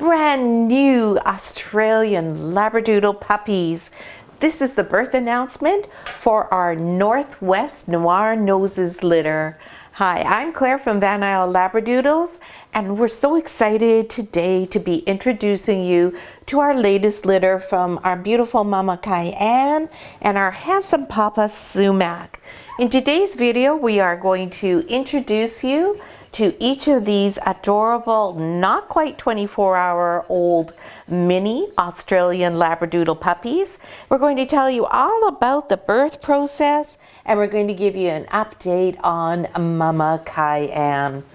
brand new Australian Labradoodle puppies. This is the birth announcement for our Northwest Noir Noses litter. Hi, I'm Claire from Van Isle Labradoodles, and we're so excited today to be introducing you to our latest litter from our beautiful Mama Cayenne and our handsome Papa Sumac. In today's video, we are going to introduce you to each of these adorable, not quite 24-hour-old mini Australian Labradoodle puppies. We're going to tell you all about the birth process, and we're going to give you an update on Mama Cayenne.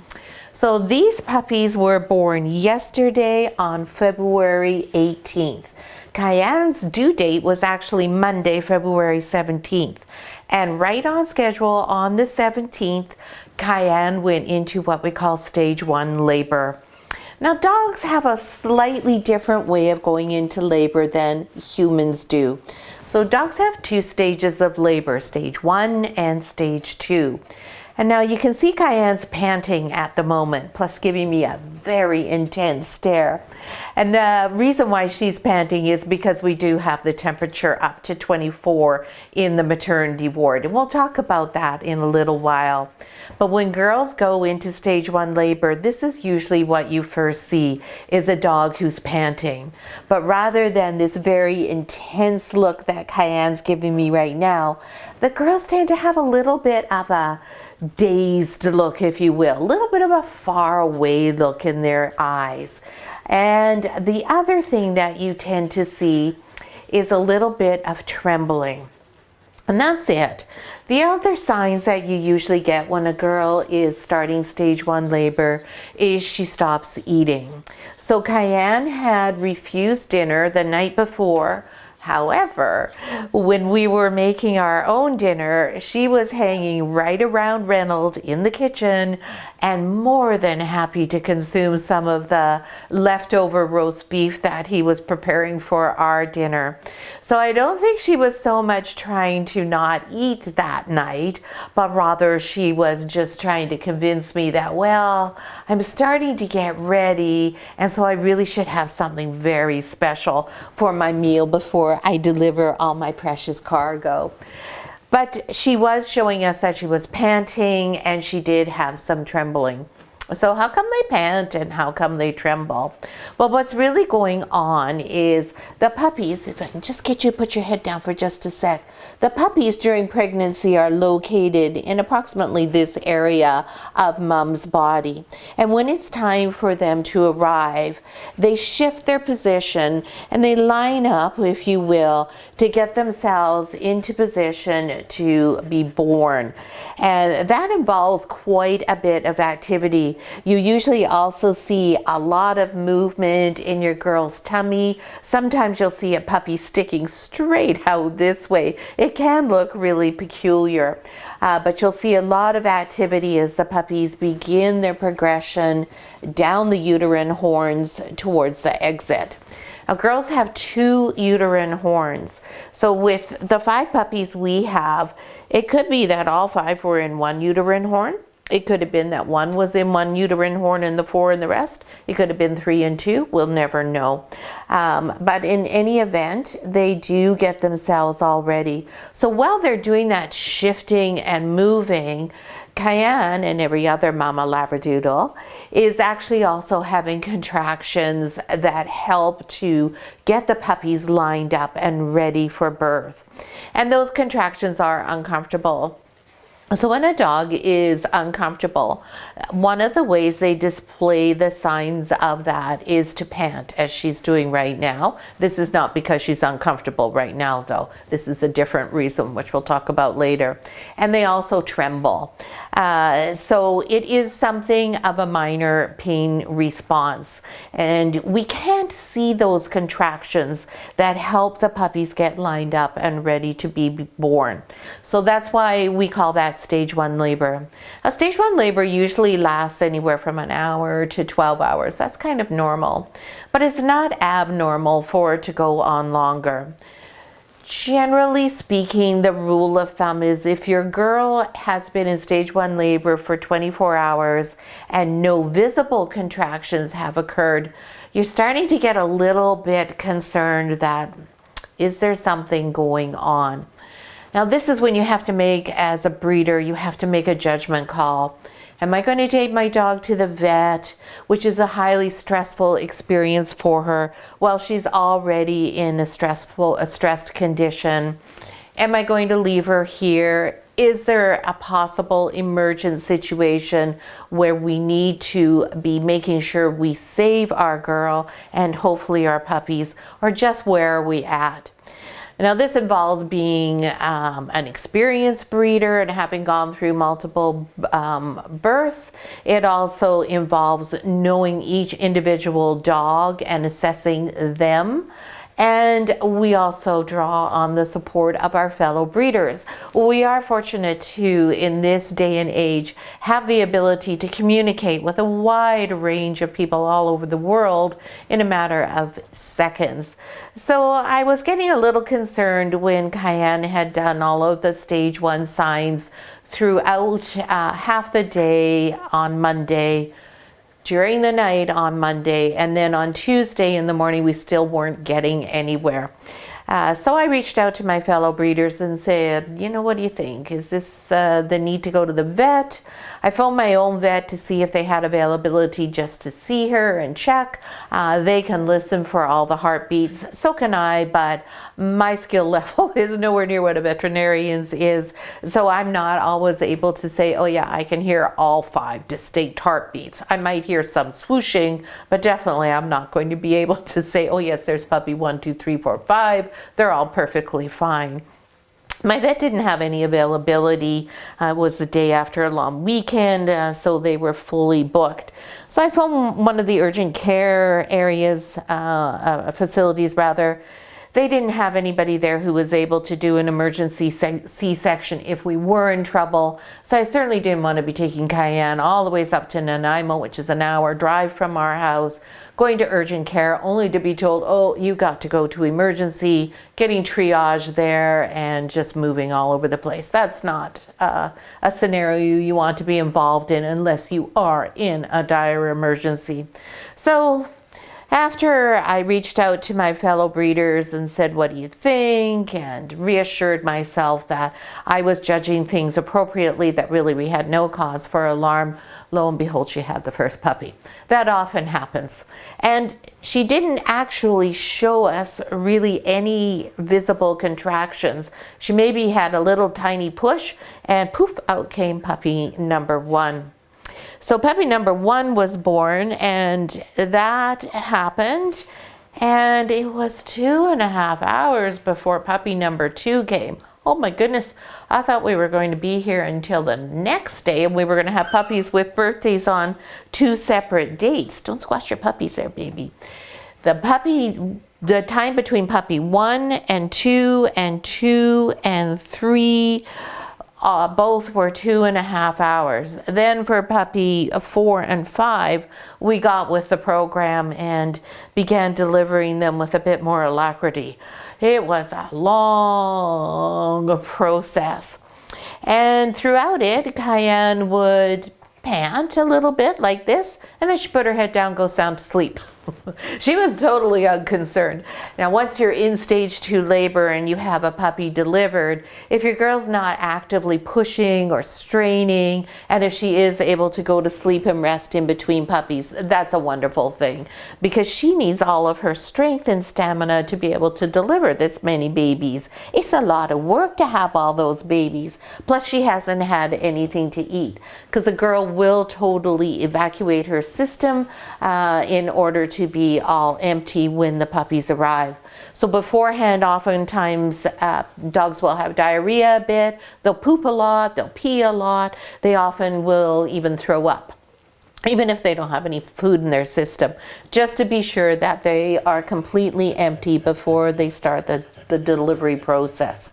So these puppies were born yesterday on February 18th. Cayenne's due date was actually Monday, February 17th. And right on schedule on the 17th, Cayenne went into what we call stage 1 labor. Now, dogs have a slightly different way of going into labor than humans do. So dogs have 2 stages of labor, stage 1 and stage 2. And now you can see Cayenne's panting at the moment, plus giving me a very intense stare. And the reason why she's panting is because we do have the temperature up to 24 in the maternity ward. And we'll talk about that in a little while. But when girls go into stage 1 labor, this is usually what you first see, is a dog who's panting. But rather than this very intense look that Cayenne's giving me right now, the girls tend to have a little bit of a dazed look, if you will, a little bit of a far away look in their eyes. And the other thing that you tend to see is a little bit of trembling. And that's it. The other signs that you usually get when a girl is starting stage 1 labor is she stops eating. So Cayenne had refused dinner the night before. However, when we were making our own dinner, she was hanging right around Reynolds in the kitchen and more than happy to consume some of the leftover roast beef that he was preparing for our dinner. So I don't think she was so much trying to not eat that night, but rather she was just trying to convince me that, well, I'm starting to get ready, and so I really should have something very special for my meal before I deliver all my precious cargo. But she was showing us that she was panting and she did have some trembling. So how come they pant and how come they tremble? Well, what's really going on is the puppies, if I can just get you to put your head down for just a sec. The puppies during pregnancy are located in approximately this area of mom's body. And when it's time for them to arrive, they shift their position and they line up, if you will, to get themselves into position to be born. And that involves quite a bit of activity. You usually also see a lot of movement in your girl's tummy. Sometimes you'll see a puppy sticking straight out this way. It can look really peculiar, but you'll see a lot of activity as the puppies begin their progression down the uterine horns towards the exit. Now, girls have 2 uterine horns. So with the 5 puppies we have, it could be that all 5 were in one uterine horn. It could have been that 1 was in one uterine horn and the 4 in the rest. It could have been 3 and 2. We'll never know. But in any event, they do get themselves all ready. So while they're doing that shifting and moving, Cayenne and every other Mama Labradoodle is actually also having contractions that help to get the puppies lined up and ready for birth. And those contractions are uncomfortable. So when a dog is uncomfortable, one of the ways they display the signs of that is to pant, as she's doing right now. This is not because she's uncomfortable right now, though. This is a different reason, which we'll talk about later. And they also tremble. So it is something of a minor pain response. And we can't see those contractions that help the puppies get lined up and ready to be born. So that's why we call that stage 1 labor. A stage 1 labor usually lasts anywhere from an hour to 12 hours. That's kind of normal, but it's not abnormal for it to go on longer. Generally speaking, the rule of thumb is if your girl has been in stage 1 labor for 24 hours and no visible contractions have occurred, you're starting to get a little bit concerned that, is there something going on? Now this is when you have to make, as a breeder, you have to make a judgment call. Am I going to take my dog to the vet, which is a highly stressful experience for her while she's already in a stressed condition? Am I going to leave her here? Is there a possible emergent situation where we need to be making sure we save our girl and hopefully our puppies, or just where are we at? Now this involves being an experienced breeder and having gone through multiple births. It also involves knowing each individual dog and assessing them. And we also draw on the support of our fellow breeders. We are fortunate to, in this day and age, have the ability to communicate with a wide range of people all over the world in a matter of seconds. So I was getting a little concerned when Cayenne had done all of the stage 1 signs throughout half the day on Monday, during the night on Monday, and then on Tuesday in the morning we still weren't getting anywhere. So I reached out to my fellow breeders and said, you know, what do you think? Is this the need to go to the vet? I phoned my own vet to see if they had availability just to see her and check. They can listen for all the heartbeats, so can I, but my skill level is nowhere near what a veterinarian's is. So I'm not always able to say, oh yeah, I can hear all 5 distinct heartbeats. I might hear some swooshing, but definitely I'm not going to be able to say, oh yes, there's puppy 1, 2, 3, 4, 5. They're all perfectly fine. My vet didn't have any availability. It was the day after a long weekend, so they were fully booked. So I phoned one of the urgent care areas, facilities rather. They didn't have anybody there who was able to do an emergency C-section if we were in trouble. So I certainly didn't want to be taking Cayenne all the ways up to Nanaimo, which is an hour drive from our house, going to urgent care only to be told, oh, you got to go to emergency, getting triage there and just moving all over the place. That's not a scenario you want to be involved in unless you are in a dire emergency. So after I reached out to my fellow breeders and said, what do you think? And reassured myself that I was judging things appropriately, that really we had no cause for alarm, lo and behold, she had the first puppy. That often happens. And she didn't actually show us really any visible contractions. She maybe had a little tiny push and poof, out came puppy number 1. So puppy number 1 was born, and that happened, and it was 2.5 hours before puppy number 2 came. Oh my goodness, I thought we were going to be here until the next day, and we were going to have puppies with birthdays on 2 separate dates. Don't squash your puppies there, baby. The time between puppy 1 and 2 and 2 and 3, both were 2.5 hours. Then for puppy 4 and 5, we got with the program and began delivering them with a bit more alacrity. It was a long process. And throughout it, Cayenne would pant a little bit like this, and then she put her head down, go sound to sleep. She was totally unconcerned. Now, once you're in stage 2 labor and you have a puppy delivered, if your girl's not actively pushing or straining, and if she is able to go to sleep and rest in between puppies, that's a wonderful thing, because she needs all of her strength and stamina to be able to deliver this many babies. It's a lot of work to have all those babies. Plus, she hasn't had anything to eat, because the girl will totally evacuate her system in order to be all empty when the puppies arrive. So beforehand, oftentimes dogs will have diarrhea a bit, they'll poop a lot, they'll pee a lot, they often will even throw up, even if they don't have any food in their system, just to be sure that they are completely empty before they start the delivery process.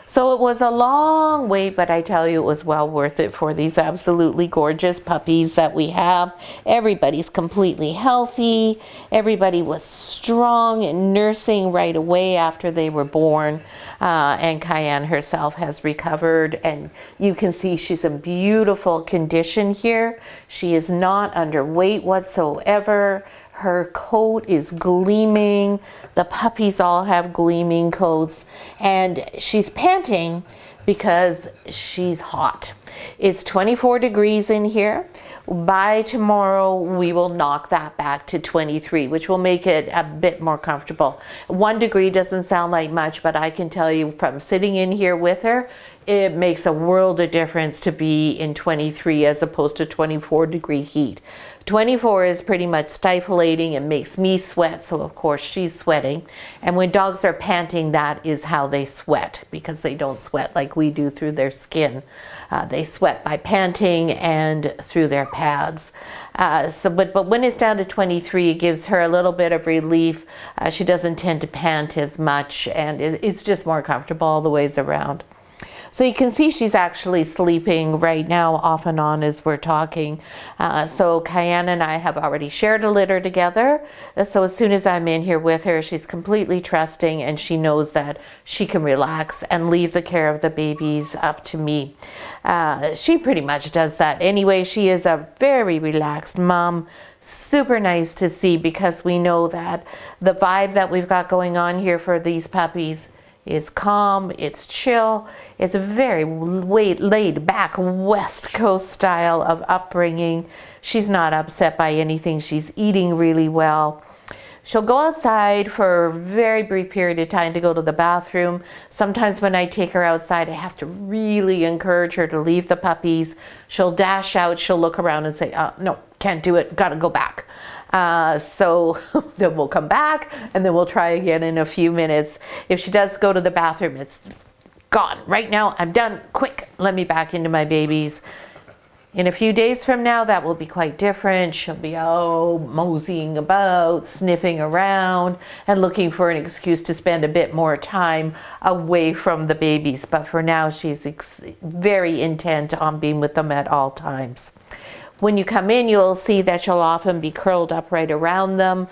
So it was a long wait, but I tell you, it was well worth it for these absolutely gorgeous puppies that we have. Everybody's completely healthy. Everybody was strong and nursing right away after they were born. And Cayenne herself has recovered, and you can see she's in beautiful condition here. She is not underweight whatsoever. Her coat is gleaming. The puppies all have gleaming coats, and she's panting because she's hot. It's 24 degrees in here. By tomorrow, we will knock that back to 23, which will make it a bit more comfortable. 1 degree doesn't sound like much, but I can tell you from sitting in here with her, it makes a world of difference to be in 23 as opposed to 24-degree heat. 24 is pretty much stifling and makes me sweat, so of course she's sweating. And when dogs are panting, that is how they sweat, because they don't sweat like we do through their skin. They sweat by panting and through their pads. But when it's down to 23, it gives her a little bit of relief. She doesn't tend to pant as much, and it's just more comfortable all the ways around. So you can see she's actually sleeping right now off and on as we're talking. So Cayenne and I have already shared a litter together. So as soon as I'm in here with her, she's completely trusting, and she knows that she can relax and leave the care of the babies up to me. She pretty much does that anyway. She is a very relaxed mom. Super nice to see, because we know that the vibe that we've got going on here for these puppies is calm, it's chill, it's a very laid back West Coast style of upbringing. She's not upset by anything. She's eating really well. She'll go outside for a very brief period of time to go to the bathroom. Sometimes when I take her outside, I have to really encourage her to leave the puppies. She'll dash out, she'll look around and say, no, can't do it, gotta go back. So then we'll come back, and then we'll try again in a few minutes. If she does go to the bathroom, it's gone. Right now, I'm done. Quick, let me back into my babies. In a few days from now, that will be quite different. She'll be moseying about, sniffing around, and looking for an excuse to spend a bit more time away from the babies. But for now, she's very intent on being with them at all times. When you come in, you'll see that she'll often be curled up right around them.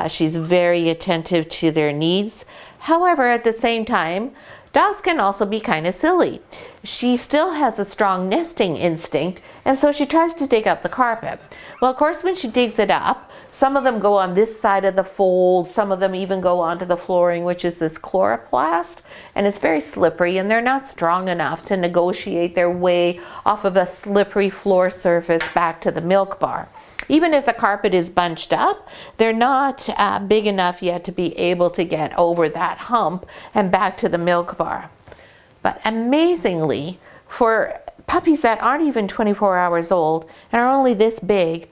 She's very attentive to their needs. However, at the same time, dogs can also be kind of silly. She still has a strong nesting instinct, and so she tries to dig up the carpet. Well, of course, when she digs it up, some of them go on this side of the fold, some of them even go onto the flooring, which is this chloroplast, and it's very slippery, and they're not strong enough to negotiate their way off of a slippery floor surface back to the milk bar. Even if the carpet is bunched up, they're not big enough yet to be able to get over that hump and back to the milk bar. But amazingly, for puppies that aren't even 24 hours old and are only this big,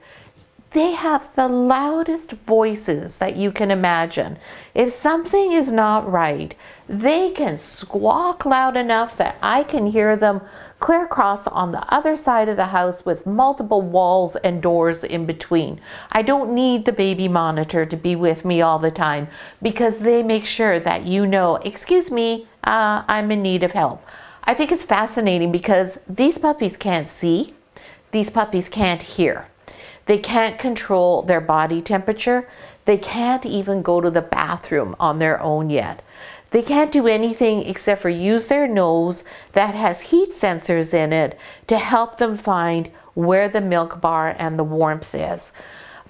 they have the loudest voices that you can imagine. If something is not right, they can squawk loud enough that I can hear them clear across on the other side of the house with multiple walls and doors in between. I don't need the baby monitor to be with me all the time, because they make sure that you know, excuse me, I'm in need of help. I think it's fascinating because these puppies can't see, these puppies can't hear. They can't control their body temperature. They can't even go to the bathroom on their own yet. They can't do anything except for use their nose that has heat sensors in it to help them find where the milk bar and the warmth is.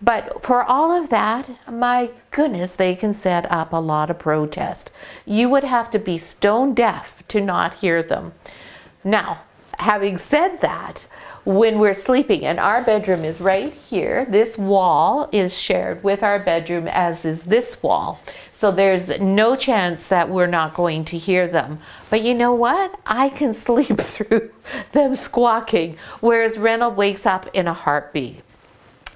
But for all of that, my goodness, they can set up a lot of protest. You would have to be stone deaf to not hear them. Now, having said that, when we're sleeping, and our bedroom is right here, this wall is shared with our bedroom, as is this wall. So there's no chance that we're not going to hear them. But you know what? I can sleep through them squawking, whereas Reynolds wakes up in a heartbeat.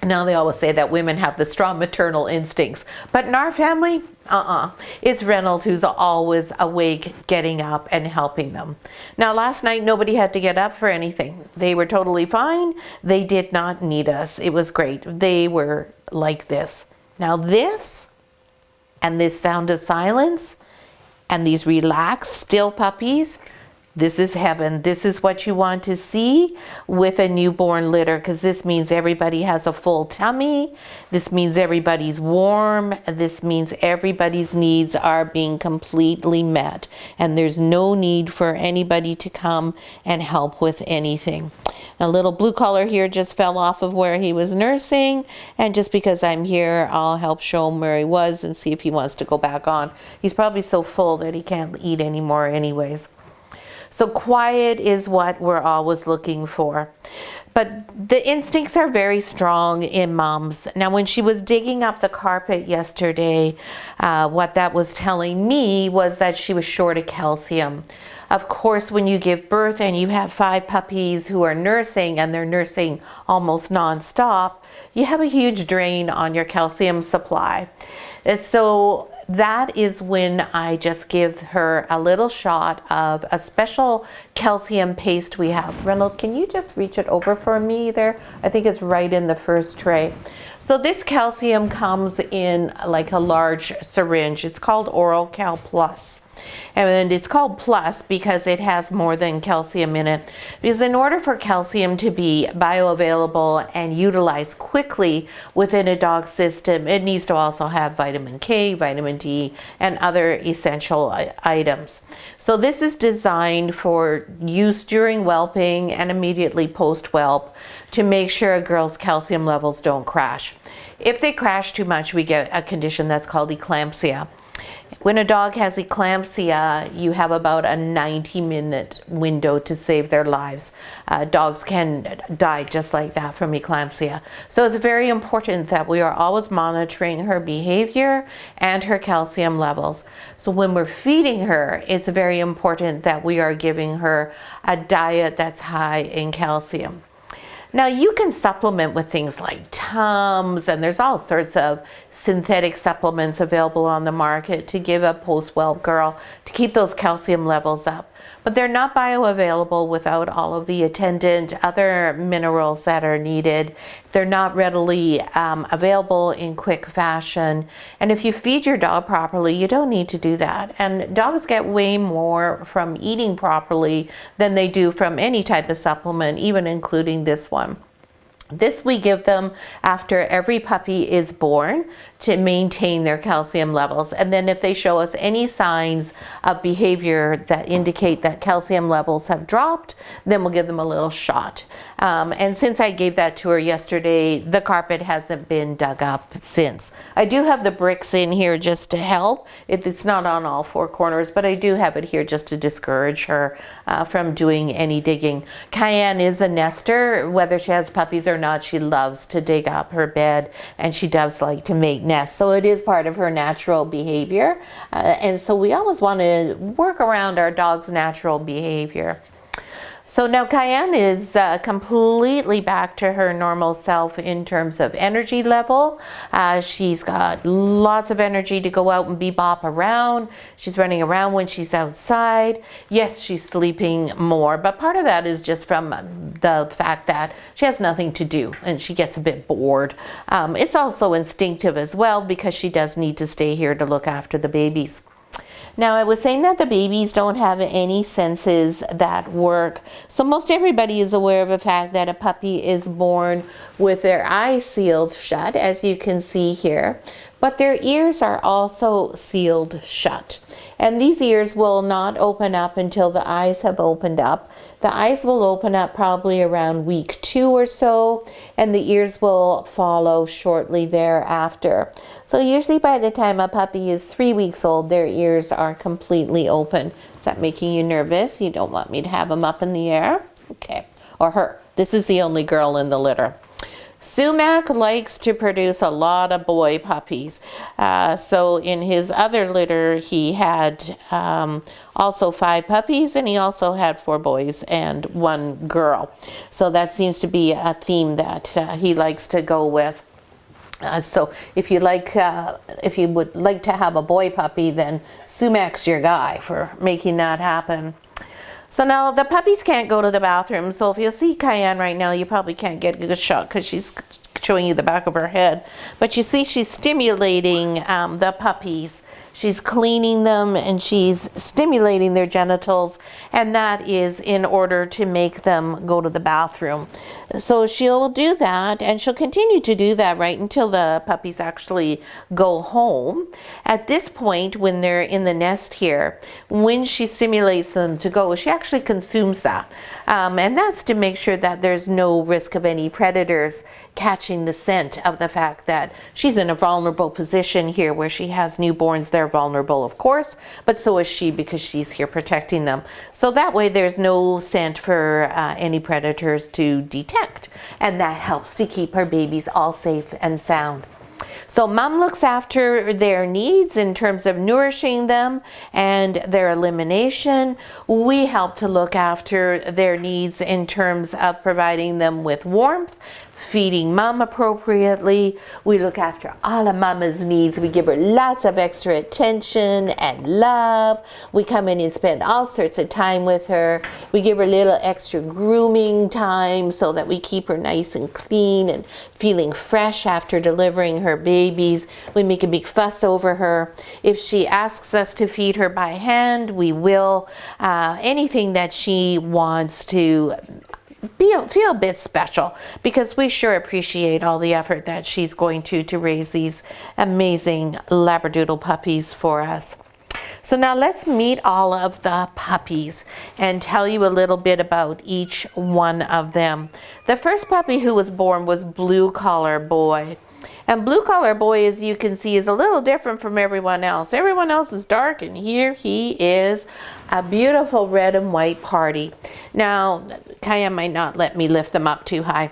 Now they always say that women have the strong maternal instincts, but in our family, it's Reynolds who's always awake, getting up and helping them. Now last night, nobody had to get up for anything. They were totally fine. They did not need us. It was great. They were like this. Now this, and this sound of silence, and these relaxed, still puppies, This is heaven. This is what you want to see with a newborn litter, because this means everybody has a full tummy. This means everybody's warm. This means everybody's needs are being completely met, and there's no need for anybody to come and help with anything. A little blue collar here just fell off of where he was nursing, and just because I'm here, I'll help show him where he was and see if he wants to go back on. He's probably so full that he can't eat anymore anyways. So quiet is what we're always looking for. But the instincts are very strong in moms. Now, when she was digging up the carpet yesterday, what that was telling me was that she was short of calcium. Of course, when you give birth and you have 5 puppies who are nursing, and they're nursing almost nonstop, you have a huge drain on your calcium supply. So that is when I just give her a little shot of a special calcium paste we have. Reynolds, can you just reach it over for me there? I think it's right in the first tray. So this calcium comes in like a large syringe. It's called Oral Cal Plus. And it's called plus because it has more than calcium in it. Because in order for calcium to be bioavailable and utilized quickly within a dog's system, it needs to also have vitamin K, vitamin D, and other essential items. So this is designed for use during whelping and immediately post-whelp to make sure a girl's calcium levels don't crash. If they crash too much, we get a condition that's called eclampsia. When a dog has eclampsia, you have about a 90-minute window to save their lives. Dogs can die just like that from eclampsia. So it's very important that we are always monitoring her behavior and her calcium levels. So when we're feeding her, it's very important that we are giving her a diet that's high in calcium. Now you can supplement with things like Tums, and there's all sorts of synthetic supplements available on the market to give a post-whelp girl to keep those calcium levels up. But they're not bioavailable without all of the attendant other minerals that are needed. They're not readily available in quick fashion. And if you feed your dog properly, you don't need to do that. And dogs get way more from eating properly than they do from any type of supplement, even including this one. This we give them after every puppy is born to maintain their calcium levels. And then if they show us any signs of behavior that indicate that calcium levels have dropped, then we'll give them a little shot. And since I gave that to her yesterday, the carpet hasn't been dug up since. I do have the bricks in here just to help. It's not on all 4 corners, but I do have it here just to discourage her from doing any digging. Cayenne is a nester. Whether she has puppies or not, she loves to dig up her bed, and she does like to make nests. So it is part of her natural behavior. And so we always want to work around our dog's natural behavior. So now Cayenne is completely back to her normal self in terms of energy level. She's got lots of energy to go out and bebop around. She's running around when she's outside. Yes, she's sleeping more, but part of that is just from the fact that she has nothing to do and she gets a bit bored. It's also instinctive as well because she does need to stay here to look after the babies. Now, I was saying that the babies don't have any senses that work. So most everybody is aware of the fact that a puppy is born with their eye seals shut, as you can see here. But their ears are also sealed shut. And these ears will not open up until the eyes have opened up. The eyes will open up probably around week 2 or so, and the ears will follow shortly thereafter. So usually by the time a puppy is 3 weeks old, their ears are completely open. Is that making you nervous? You don't want me to have them up in the air? Okay. Or her. This is the only girl in the litter. Sumac likes to produce a lot of boy puppies. So in his other litter, he had also 5 puppies, and he also had 4 boys and 1 girl. So that seems to be a theme that he likes to go with. So if you would like to have a boy puppy, then Sumac's your guy for making that happen. So now the puppies can't go to the bathroom. So if you see Cayenne right now, you probably can't get a good shot because she's showing you the back of her head. But you see she's stimulating the puppies. She's cleaning them and she's stimulating their genitals, and that is in order to make them go to the bathroom. So she'll do that, and she'll continue to do that right until the puppies actually go home. At this point, when they're in the nest here, when she stimulates them to go, she actually consumes that. And that's to make sure that there's no risk of any predators catching the scent of the fact that she's in a vulnerable position here where she has newborns. They're vulnerable, of course, but so is she because she's here protecting them. So that way there's no scent for any predators to detect, and that helps to keep her babies all safe and sound. So mom looks after their needs in terms of nourishing them and their elimination. We help to look after their needs in terms of providing them with warmth, feeding mom appropriately. We look after all of mama's needs. We give her lots of extra attention and love. We come in and spend all sorts of time with her. We give her a little extra grooming time so that we keep her nice and clean and feeling fresh after delivering her babies. We make a big fuss over her. If she asks us to feed her by hand, we will. Anything that she wants to feel a bit special, because we sure appreciate all the effort that she's going to raise these amazing Labradoodle puppies for us. So now let's meet all of the puppies and tell you a little bit about each one of them. The first puppy who was born was Blue Collar Boy. And Blue Collar Boy, as you can see, is a little different from everyone else. Everyone else is dark, and here he is, a beautiful red and white party. Now, Kaya might not let me lift them up too high.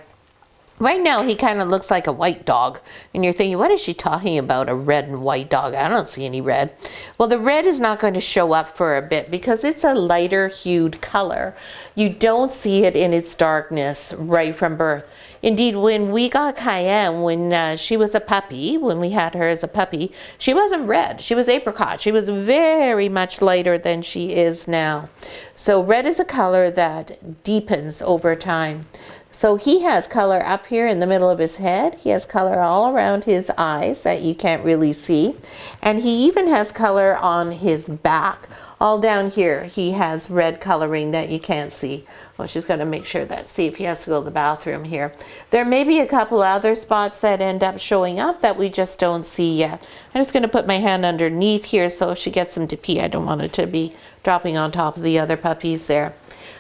Right now, he kind of looks like a white dog. And you're thinking, what is she talking about, a red and white dog? I don't see any red. Well, the red is not going to show up for a bit because it's a lighter hued color. You don't see it in its darkness right from birth. Indeed, when we got Cayenne, when she was a puppy, when we had her as a puppy, she wasn't red. She was apricot. She was very much lighter than she is now. So red is a color that deepens over time. So he has color up here in the middle of his head. He has color all around his eyes that you can't really see. And he even has color on his back. All down here, he has red coloring that you can't see. Well, she's going to make sure that, see if he has to go to the bathroom here. There may be a couple other spots that end up showing up that we just don't see yet. I'm just going to put my hand underneath here so if she gets him to pee, I don't want it to be dropping on top of the other puppies there.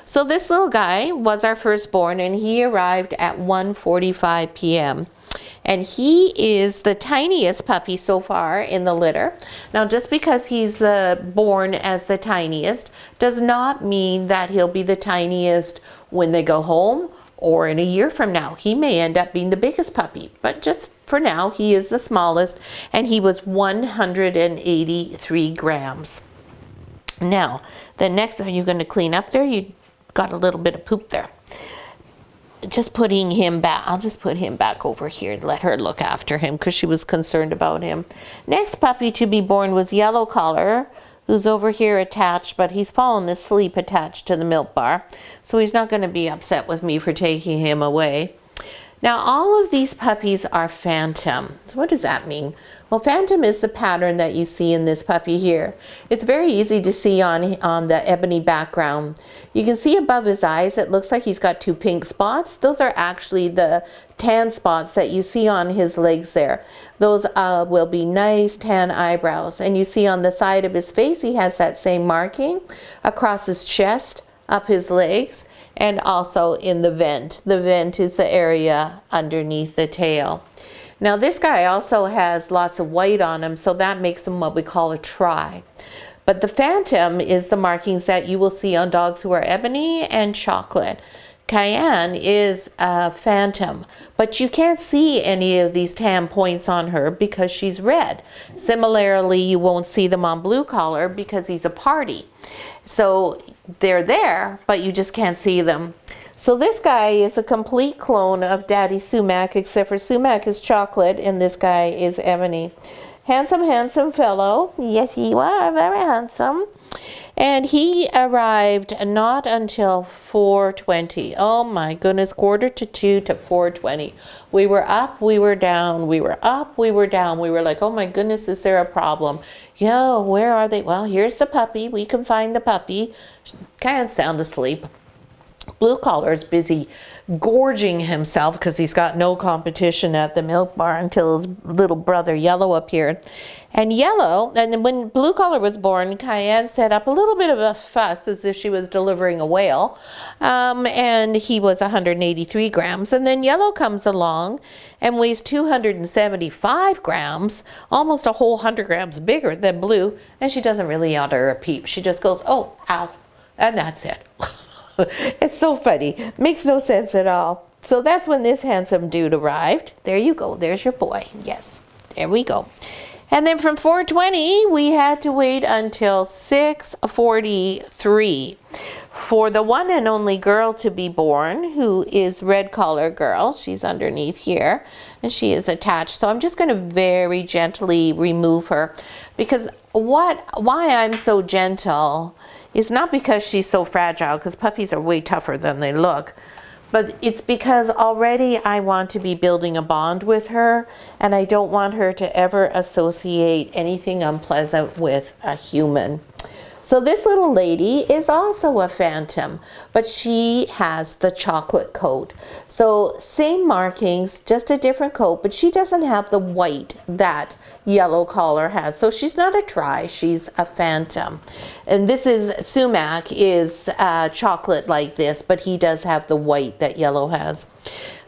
So this little guy was our firstborn, and he arrived at 1:45 p.m. And he is the tiniest puppy so far in the litter. Now, just because he's born as the tiniest does not mean that he'll be the tiniest when they go home or in a year from now. He may end up being the biggest puppy, but just for now, he is the smallest, and he was 183 grams. Now, the next, are you going to clean up there? You got a little bit of poop there. Just putting him back, I'll just put him back over here and let her look after him because she was concerned about him. Next puppy to be born was Yellow Collar, who's over here attached, but he's fallen asleep attached to the milk bar, so he's not going to be upset with me for taking him away. Now, all of these puppies are phantom. So what does that mean? Well, phantom is the pattern that you see in this puppy here. It's very easy to see on the ebony background. You can see above his eyes, it looks like he's got two pink spots. Those are actually the tan spots that you see on his legs there. Those will be nice tan eyebrows. And you see on the side of his face, he has that same marking across his chest, up his legs, and also in the vent. The vent is the area underneath the tail. Now this guy also has lots of white on him, so that makes him what we call a tri. But the phantom is the markings that you will see on dogs who are ebony and chocolate. Cayenne is a phantom, but you can't see any of these tan points on her because she's red. Similarly, you won't see them on Blue Collar because he's a party. So they're there, but you just can't see them. So this guy is a complete clone of Daddy Sumac, except for Sumac is chocolate and this guy is ebony. handsome fellow. Yes, you are very handsome. And he arrived not until 4:20. Oh my goodness, 1:45 to 4:20. We were up, we were down, we were up, we were down. We were like, oh my goodness, is there a problem? Yo, where are they? Well, here's the puppy. We can find the puppy. Kind of sound asleep. Blue collar is busy gorging himself because he's got no competition at the milk bar until his little brother Yellow appeared. And Yellow, and when Blue Collar was born, Cayenne set up a little bit of a fuss as if she was delivering a whale. And he was 183 grams. And then Yellow comes along and weighs 275 grams, almost a whole 100 grams bigger than Blue. And she doesn't really utter a peep. She just goes, oh, ow. And that's it. It's so funny. Makes no sense at all. So that's when this handsome dude arrived. There you go. There's your boy. Yes. There we go. And then from 4:20, we had to wait until 6:43 for the one and only girl to be born, who is Red Collar Girl. She's underneath here, and she is attached. So I'm just going to very gently remove her, because why I'm so gentle is not because she's so fragile, because puppies are way tougher than they look. But it's because already I want to be building a bond with her, and I don't want her to ever associate anything unpleasant with a human. So this little lady is also a phantom, but she has the chocolate coat. So same markings, just a different coat, but she doesn't have the white that Yellow Collar has. So she's not a tri, she's a phantom. And this is, Sumac is chocolate like this, but he does have the white that Yellow has.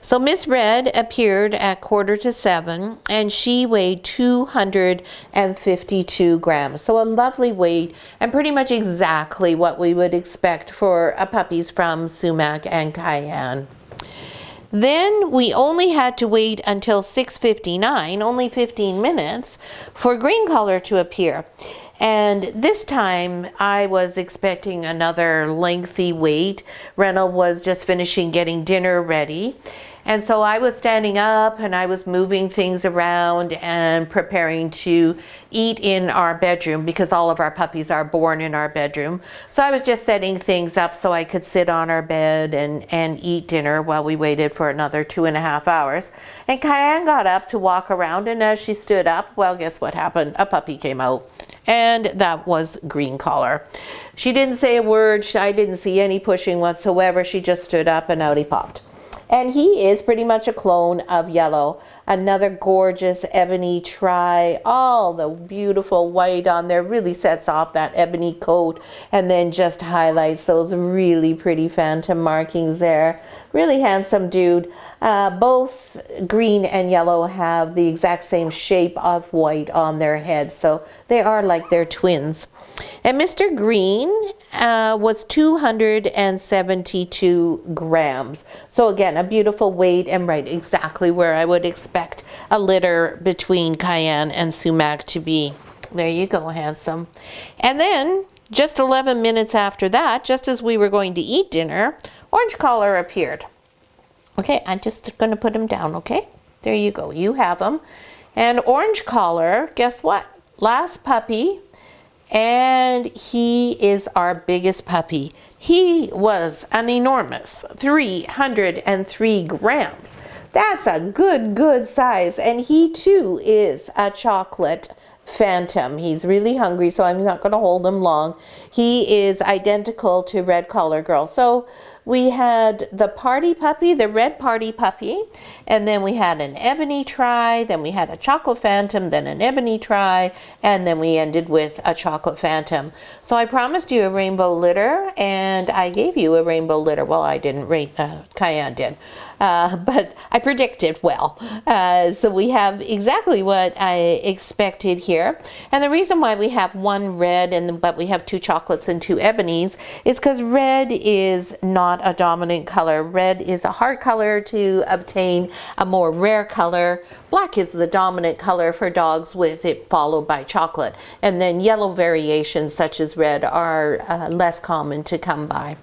So Miss Red appeared at 6:45, and she weighed 252 grams. So a lovely weight, and pretty much exactly what we would expect for puppies from Sumac and Cayenne. Then we only had to wait until 6:59, only 15 minutes, for Green Collar to appear. And this time I was expecting another lengthy wait. Reynolds was just finishing getting dinner ready. And so I was standing up and I was moving things around and preparing to eat in our bedroom, because all of our puppies are born in our bedroom. So I was just setting things up so I could sit on our bed and eat dinner while we waited for another 2.5 hours. And Cayenne got up to walk around, and as she stood up, well, guess what happened? A puppy came out, and that was Green Collar. She didn't say a word. I didn't see any pushing whatsoever. She just stood up and out he popped. And he is pretty much a clone of Yellow. Another gorgeous ebony tri, all the beautiful white on there really sets off that ebony coat, and then just highlights those really pretty phantom markings there. Really handsome dude. Both Green and Yellow have the exact same shape of white on their heads, so they are like they're twins. And Mr. Green was 272 grams. So again, a beautiful weight, and right exactly where I would expect a litter between Cayenne and Sumac to be. There you go, handsome. And then just 11 minutes after that, just as we were going to eat dinner, Orange Collar appeared. Okay, I'm just going to put him down, okay? There you go. You have him. And Orange Collar, guess what? Last puppy. And he is our biggest puppy. He was an enormous 303 grams. That's a good size. And he too is a chocolate phantom. He's really hungry, so I'm not going to hold him long. He is identical to Red Collar Girl. So we had the party puppy, the red party puppy, and then we had an ebony tri, then we had a chocolate phantom, then an ebony tri, and then we ended with a chocolate phantom. So I promised you a rainbow litter, and I gave you a rainbow litter. Well, I didn't, Cayenne did. But I predicted well. So we have exactly what I expected here. And the reason why we have one red but we have 2 chocolates and 2 ebonies is because red is not a dominant color. Red is a hard color to obtain a more rare color. Black is the dominant color for dogs, with it followed by chocolate. And then yellow variations such as red are less common to come by.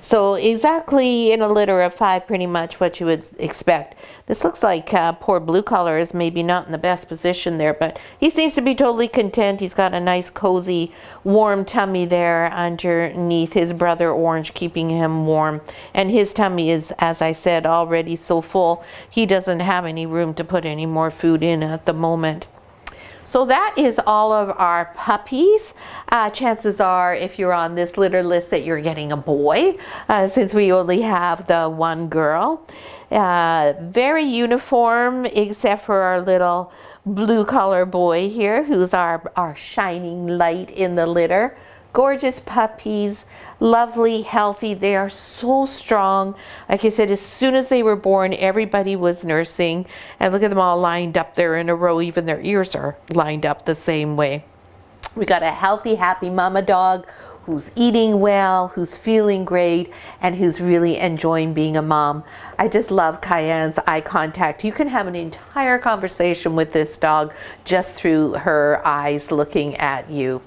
So exactly in a litter of 5, pretty much what you would expect. This looks like poor blue collar is maybe not in the best position there, but he seems to be totally content. He's got a nice cozy warm tummy there underneath his brother orange, keeping him warm, and his tummy is, as I said, already so full he doesn't have any room to put any more food in at the moment. So that is all of our puppies. Chances are, if you're on this litter list, that you're getting a boy, since we only have the one girl. Very uniform, except for our little blue collar boy here, who's our shining light in the litter. Gorgeous puppies, lovely, healthy. They are so strong. Like I said, as soon as they were born, everybody was nursing. And look at them all lined up there in a row. Even their ears are lined up the same way. We got a healthy, happy mama dog who's eating well, who's feeling great, and who's really enjoying being a mom. I just love Cayenne's eye contact. You can have an entire conversation with this dog just through her eyes looking at you.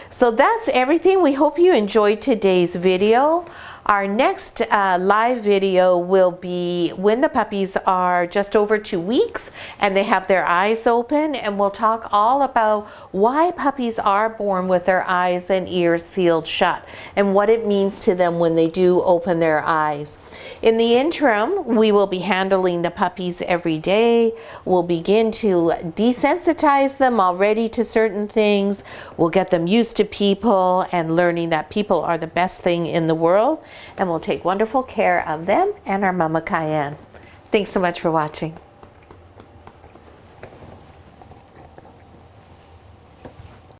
So that's everything. We hope you enjoyed today's video. Our next live video will be when the puppies are just over 2 weeks and they have their eyes open, and we'll talk all about why puppies are born with their eyes and ears sealed shut and what it means to them when they do open their eyes. In the interim, we will be handling the puppies every day. We'll begin to desensitize them already to certain things. We'll get them used to people and learning that people are the best thing in the world. And we'll take wonderful care of them and our Mama Cayenne. Thanks so much for watching.